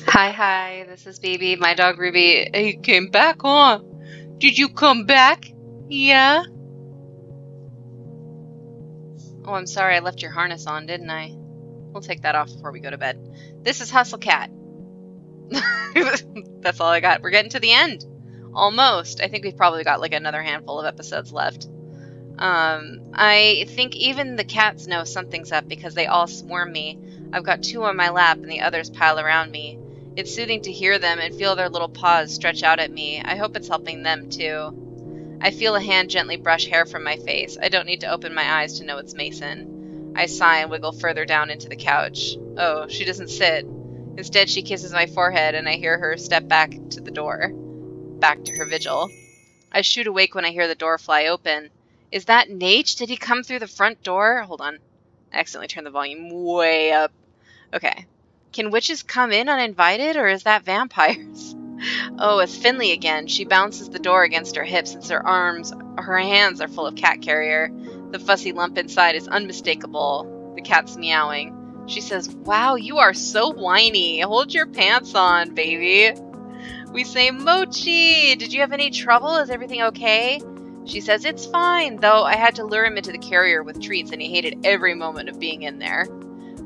Hi, this is Beebee, my dog Ruby. He came back, huh? Did you come back? Yeah? Oh, I'm sorry, I left your harness on, didn't I? We'll take that off before we go to bed. This is Hustle Cat. That's all I got. We're getting to the end. Almost. I think we've probably got like another handful of episodes left. I think even the cats know something's up because they all swarm me. I've got two on my lap and the others pile around me. It's soothing to hear them and feel their little paws stretch out at me. I hope it's helping them too. I feel a hand gently brush hair from my face. I don't need to open my eyes to know it's Mason. I sigh and wiggle further down into the couch. Oh, she doesn't sit. Instead, she kisses my forehead and I hear her step back to the door. Back to her vigil. I shoot awake when I hear the door fly open. Is that Nate? Did he come through the front door? Hold on. I accidentally turned the volume way up. Okay. Can witches come in uninvited, or is that vampires? Oh, it's Finley again. She bounces the door against her hips since her hands are full of cat carrier. The fussy lump inside is unmistakable. The cat's meowing. She says, "Wow, you are so whiny. Hold your pants on, baby." We say, "Mochi, did you have any trouble? Is everything okay?" She says, "It's fine, though I had to lure him into the carrier with treats and he hated every moment of being in there."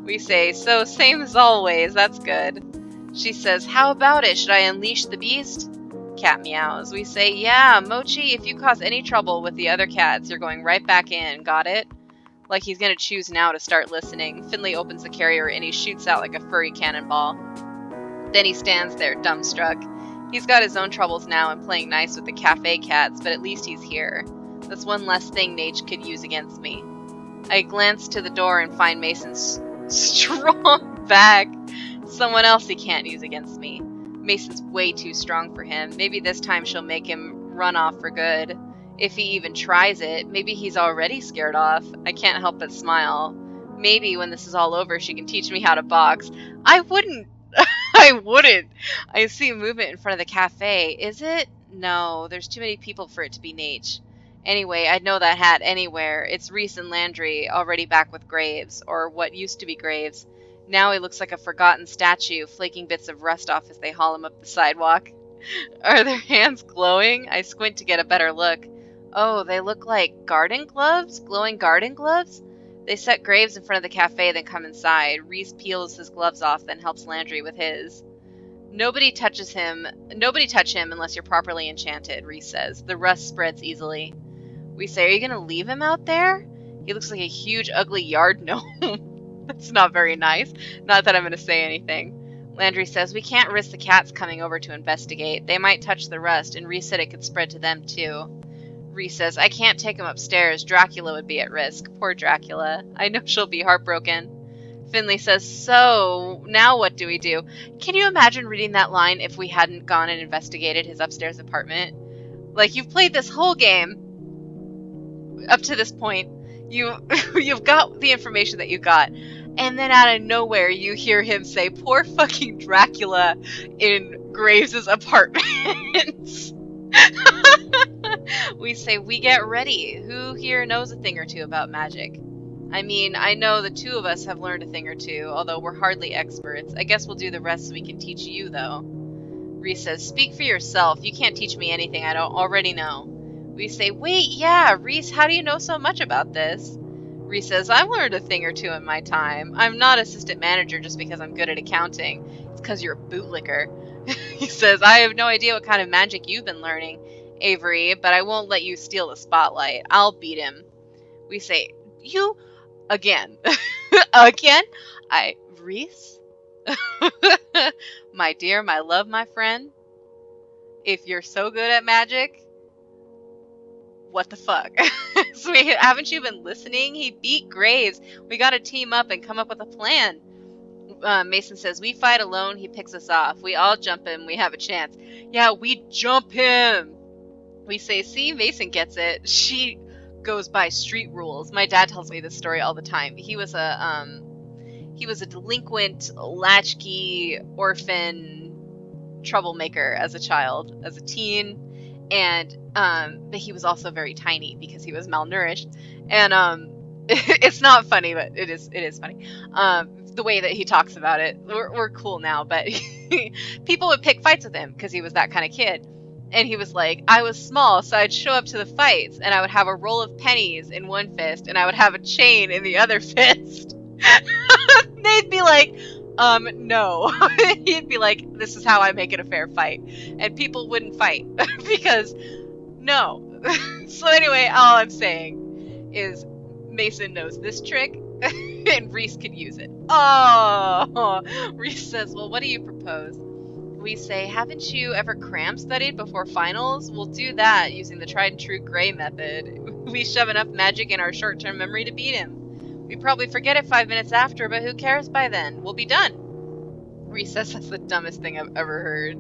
We say, "So same as always, that's good." She says, "How about it? Should I unleash the beast?" Cat meows. We say, "Yeah, Mochi, if you cause any trouble with the other cats, you're going right back in, got it?" Like he's gonna choose now to start listening, Finley opens the carrier and he shoots out like a furry cannonball. Then he stands there, dumbstruck. He's got his own troubles now and playing nice with the cafe cats, but at least he's here. That's one less thing Nate could use against me. I glance to the door and find Mason's strong back. Someone else he can't use against me. Mason's way too strong for him. Maybe this time she'll make him run off for good. If he even tries it, maybe he's already scared off. I can't help but smile. Maybe when this is all over, she can teach me how to box. I wouldn't. I wouldn't. I see movement in front of the cafe. Is it? No, there's too many people for it to be Nate. Anyway, I'd know that hat anywhere. It's Reese and Landry, already back with Graves, or what used to be Graves. Now he looks like a forgotten statue, flaking bits of rust off as they haul him up the sidewalk. Are their hands glowing? I squint to get a better look. Oh, they look like garden gloves? Glowing garden gloves? They set Graves in front of the cafe, then come inside. Reese peels his gloves off, then helps Landry with his. Nobody touch him unless you're properly enchanted, Reese says. The rust spreads easily. We say, "Are you going to leave him out there?" He looks like a huge, ugly yard gnome. That's not very nice. Not that I'm going to say anything. Landry says, "We can't risk the cats coming over to investigate. They might touch the rust, and Reese said it could spread to them, too." Reese says, "I can't take him upstairs. Dracula would be at risk. Poor Dracula. I know she'll be heartbroken." Finley says, "So, now what do we do?" Can you imagine reading that line if we hadn't gone and investigated his upstairs apartment? Like, you've played this whole game up to this point. You've got the information that you got. And then out of nowhere, you hear him say, "Poor fucking Dracula," in Graves' apartment. We say, "We get ready. Who here knows a thing or two about magic?" I mean, I know the two of us have learned a thing or two, although we're hardly experts. I guess we'll do the rest so we can teach you, though. Reese says, "Speak for yourself. You can't teach me anything I don't already know." We say, "Wait, yeah, Reese, how do you know so much about this?" Reese says, "I've learned a thing or two in my time. I'm not assistant manager just because I'm good at accounting. It's because you're a bootlicker." He says, "I have no idea what kind of magic you've been learning, Avery, but I won't let you steal the spotlight. I'll beat him." We say, "You again." Again? Reese? My dear, my love, my friend, if you're so good at magic, what the fuck? Haven't you been listening? He beat Graves. We gotta team up and come up with a plan. Mason says, "We fight alone, he picks us off. We all jump him, we have a chance." Yeah, we jump him! We say, "See, Mason gets it. She goes by street rules." My dad tells me this story all the time. He was a delinquent, latchkey, orphan, troublemaker as a child, as a teen, and but he was also very tiny because he was malnourished, and it's not funny, but it is funny. the way that he talks about it. We're cool now, but people would pick fights with him because he was that kind of kid. And he was like, I was small, so I'd show up to the fights, and I would have a roll of pennies in one fist, and I would have a chain in the other fist. They'd be like, no. He'd be like, this is how I make it a fair fight. And people wouldn't fight, because, no. So anyway, all I'm saying is Mason knows this trick, and Reese could use it. Oh! Reese says, well, what do you propose? We say, haven't you ever cram studied before finals? We'll do that using the tried and true Gray method. We shove enough magic in our short-term memory to beat him. We probably forget it 5 minutes after, but who cares by then? We'll be done. Reese says that's the dumbest thing I've ever heard.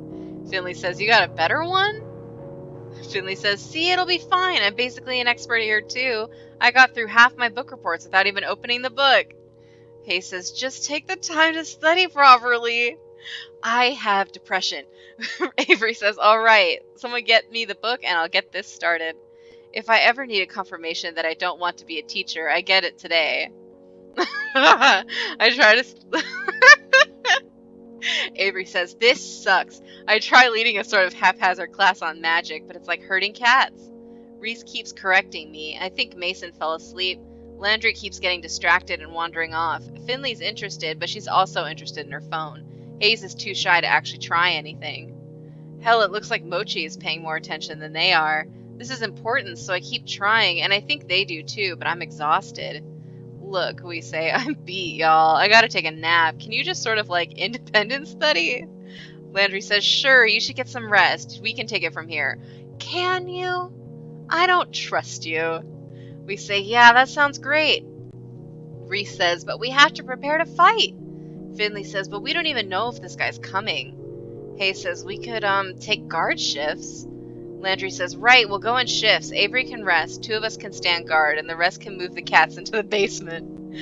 Finley says, you got a better one? Finley says, see, it'll be fine. I'm basically an expert here, too. I got through half my book reports without even opening the book. Hay says, just take the time to study properly. I have depression. Avery says, all right, someone get me the book and I'll get this started. If I ever need a confirmation that I don't want to be a teacher, I get it today. I try to... Avery says, this sucks. I try leading a sort of haphazard class on magic, but it's like herding cats. Reese keeps correcting me. I think Mason fell asleep. Landry keeps getting distracted and wandering off. Finley's interested, but she's also interested in her phone. Hayes is too shy to actually try anything. Hell, it looks like Mochi is paying more attention than they are. This is important, so I keep trying, and I think they do too, but I'm exhausted. Look, we say, I'm beat, y'all. I gotta take a nap. Can you just sort of, like, independent study? Landry says, sure, you should get some rest. We can take it from here. Can you? I don't trust you. We say, yeah, that sounds great. Reese says, but we have to prepare to fight. Finley says, but we don't even know if this guy's coming. Hay says, we could, take guard shifts. Landry says, right, we'll go in shifts. Avery can rest, 2 of us can stand guard, and the rest can move the cats into the basement.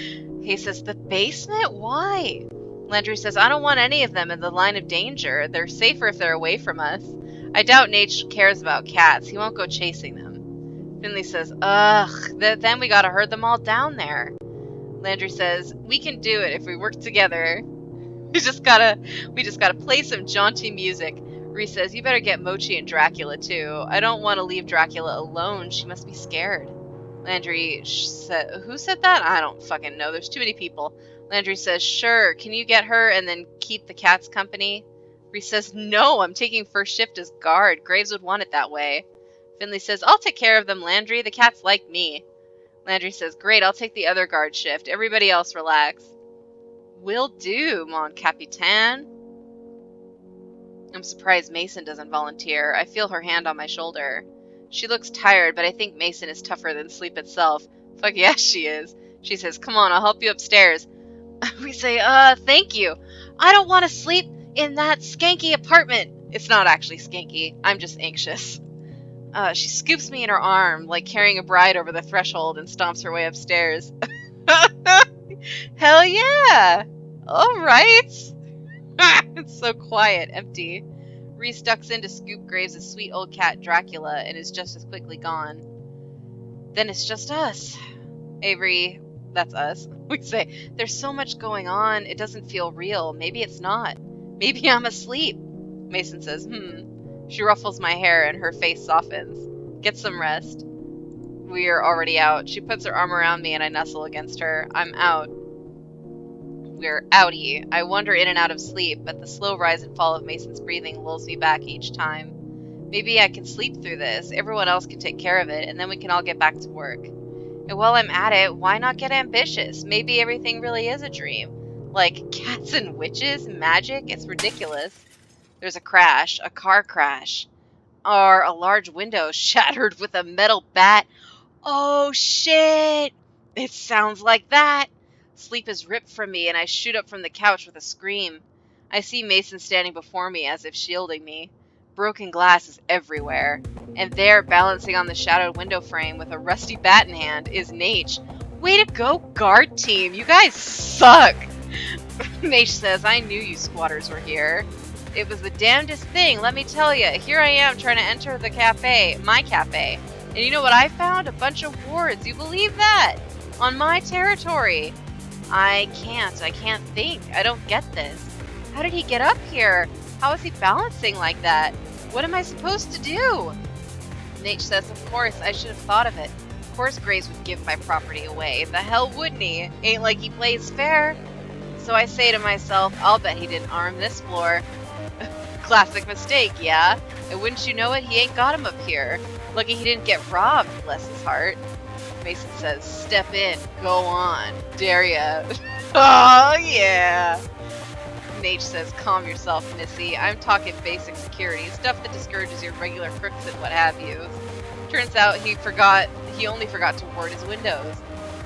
Hay says, the basement? Why? Landry says, I don't want any of them in the line of danger. They're safer if they're away from us. I doubt Nate cares about cats. He won't go chasing them. Finley says, ugh, then we gotta herd them all down there. Landry says, we can do it if we work together. We just gotta play some jaunty music. Reese says, you better get Mochi and Dracula too. I don't want to leave Dracula alone. She must be scared. Landry said, who said that? I don't fucking know. There's too many people. Landry says, sure. Can you get her and then keep the cats company? Reese says, no, I'm taking first shift as guard. Graves would want it that way. Finley says, I'll take care of them, Landry. The cats like me. Landry says, great, I'll take the other guard shift. Everybody else relax. Will do, mon capitaine. I'm surprised Mason doesn't volunteer. I feel her hand on my shoulder. She looks tired, but I think Mason is tougher than sleep itself. Fuck yeah, she is. She says, come on, I'll help you upstairs. We say, thank you. I don't want to sleep in that skanky apartment. It's not actually skanky. I'm just anxious. She scoops me in her arm, like carrying a bride over the threshold, and stomps her way upstairs. Hell yeah! Alright! It's so quiet, empty. Reese ducks in to scoop Graves' sweet old cat Dracula and is just as quickly gone. Then it's just us. Avery, that's us. We say, there's so much going on, it doesn't feel real. Maybe it's not. Maybe I'm asleep. Mason says, She ruffles my hair and her face softens. Get some rest. We are already out. She puts her arm around me and I nestle against her. I'm out. We're outie. I wander in and out of sleep, but the slow rise and fall of Mason's breathing lulls me back each time. Maybe I can sleep through this. Everyone else can take care of it, and then we can all get back to work. And while I'm at it, why not get ambitious? Maybe everything really is a dream. Like cats and witches, magic, it's ridiculous. There's a crash, a car crash. Or a large window shattered with a metal bat. Oh shit! It sounds like that! Sleep is ripped from me and I shoot up from the couch with a scream. I see Mason standing before me as if shielding me. Broken glass is everywhere. And there, balancing on the shadowed window frame with a rusty bat in hand, is Nate. Way to go, guard team! You guys suck! Nate says, I knew you squatters were here. It was the damnedest thing, let me tell you. Here I am trying to enter the cafe, my cafe. And you know what I found? A bunch of wards. You believe that? On my territory. I can't think. I don't get this. How did he get up here? How is he balancing like that? What am I supposed to do? Nate says, of course, I should have thought of it. Of course Graves would give my property away. The hell wouldn't he? Ain't like he plays fair. So I say to myself, I'll bet he didn't arm this floor. Classic mistake, yeah? And wouldn't you know it, he ain't got him up here. Lucky he didn't get robbed, bless his heart. Mason says, step in, go on, dare ya. Oh, yeah. Nate says, calm yourself, Missy. I'm talking basic security, stuff that discourages your regular crooks and what have you. Turns out he only forgot to ward his windows.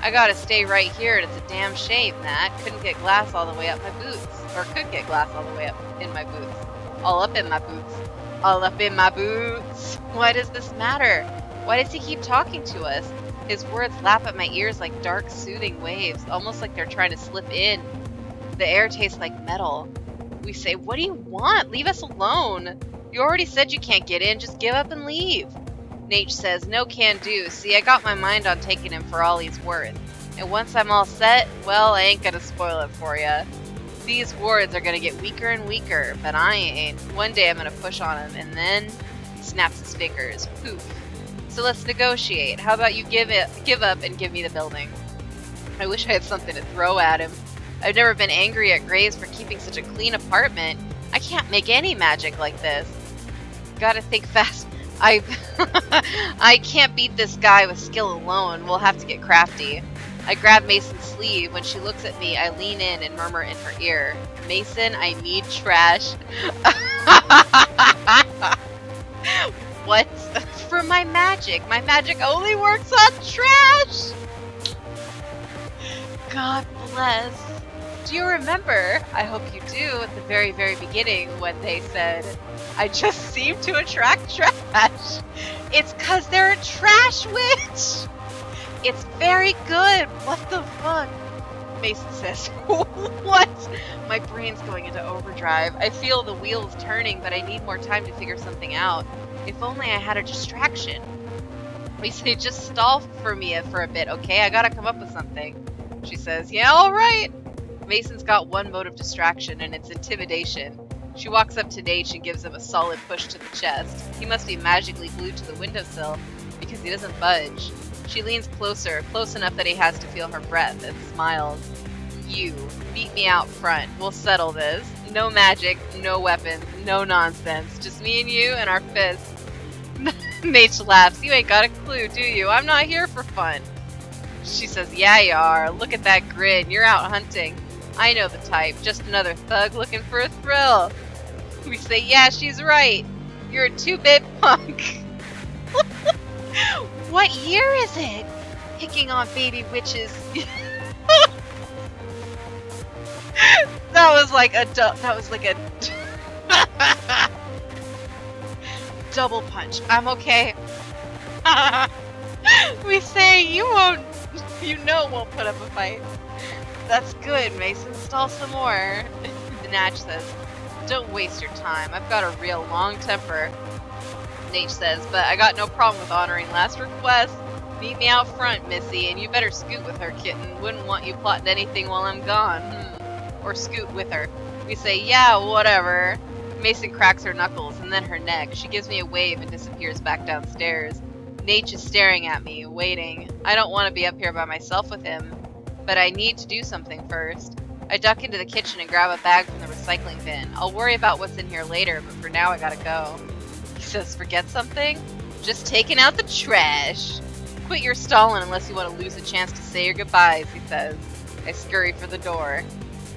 I gotta stay right here, and it's a damn shame, Matt. Couldn't get glass all the way up my boots. Or could get glass all the way up in my boots. All up in my boots. All up in my boots. Why does this matter? Why does he keep talking to us? His words lap at my ears like dark, soothing waves, almost like they're trying to slip in. The air tastes like metal. We say, what do you want? Leave us alone. You already said you can't get in. Just give up and leave. Nate says, no can do. See, I got my mind on taking him for all he's worth. And once I'm all set, well, I ain't gonna spoil it for ya. These wards are gonna get weaker and weaker, but I ain't. One day I'm gonna push on him, and then he snaps his fingers. Poof. So let's negotiate. How about you give up and give me the building? I wish I had something to throw at him. I've never been angry at Graves for keeping such a clean apartment. I can't make any magic like this. Gotta think fast. I can't beat this guy with skill alone. We'll have to get crafty. I grab Mason's sleeve. When she looks at me, I lean in and murmur in her ear, Mason, I need trash. What? For my magic. My magic only works on trash. God bless. Do you remember, I hope you do, at the very, very beginning when they said, I just seem to attract trash? It's 'cause they're a trash witch! It's very good! What the fuck? Mason says, what? My brain's going into overdrive. I feel the wheels turning, but I need more time to figure something out. If only I had a distraction. We say, just stall for me for a bit, okay? I gotta come up with something. She says, yeah, alright. Mason's got one mode of distraction, and it's intimidation. She walks up to Nate and gives him a solid push to the chest. He must be magically glued to the windowsill, because he doesn't budge. She leans closer, close enough that he has to feel her breath, and smiles. You, meet me out front. We'll settle this. No magic, no weapons, no nonsense. Just me and you and our fists. Nate laughs. You ain't got a clue, do you? I'm not here for fun. She says, yeah, you are. Look at that grin. You're out hunting. I know the type. Just another thug looking for a thrill. We say, yeah, she's right. You're a 2-bit punk. What year is it? Picking on baby witches. That was like a double punch. I'm okay. We say you won't put up a fight. That's good, Mason. Stall some more. Natch says, don't waste your time. I've got a real long temper. Nate says, but I got no problem with honoring last request. Meet me out front, Missy, and you better scoot with her, kitten. Wouldn't want you plotting anything while I'm gone. Or scoot with her. We say, yeah, whatever. Mason cracks her knuckles and then her neck. She gives me a wave and disappears back downstairs. Nate is staring at me, waiting. I don't want to be up here by myself with him, but I need to do something first. I duck into the kitchen and grab a bag from the recycling bin. I'll worry about what's in here later, but for now I gotta go. He says, forget something? Just taking out the trash. Quit your stalling unless you want to lose a chance to say your goodbyes, he says. I scurry for the door.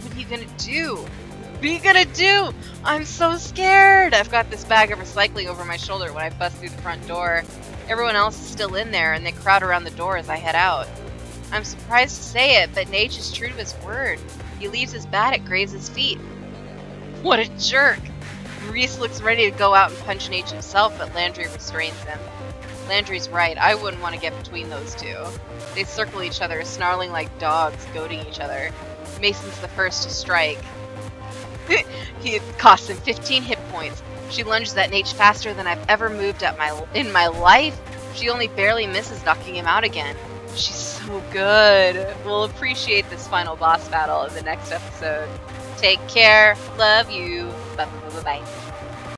What are you gonna do? What are you gonna do? I'm so scared! I've got this bag of recycling over my shoulder when I bust through the front door. Everyone else is still in there, and they crowd around the door as I head out. I'm surprised to say it, but Nate is true to his word. He leaves his bat at Graves' feet. What a jerk! Maurice looks ready to go out and punch Nate himself, but Landry restrains him. Landry's right, I wouldn't want to get between those two. They circle each other, snarling like dogs, goading each other. Mason's the first to strike. It costs him 15 hit points. She lunges at Nate faster than I've ever moved in my life. She only barely misses knocking him out again. She's so Oh, good. We'll appreciate this final boss battle in the next episode. Take care. Love you. Bye bye bye bye.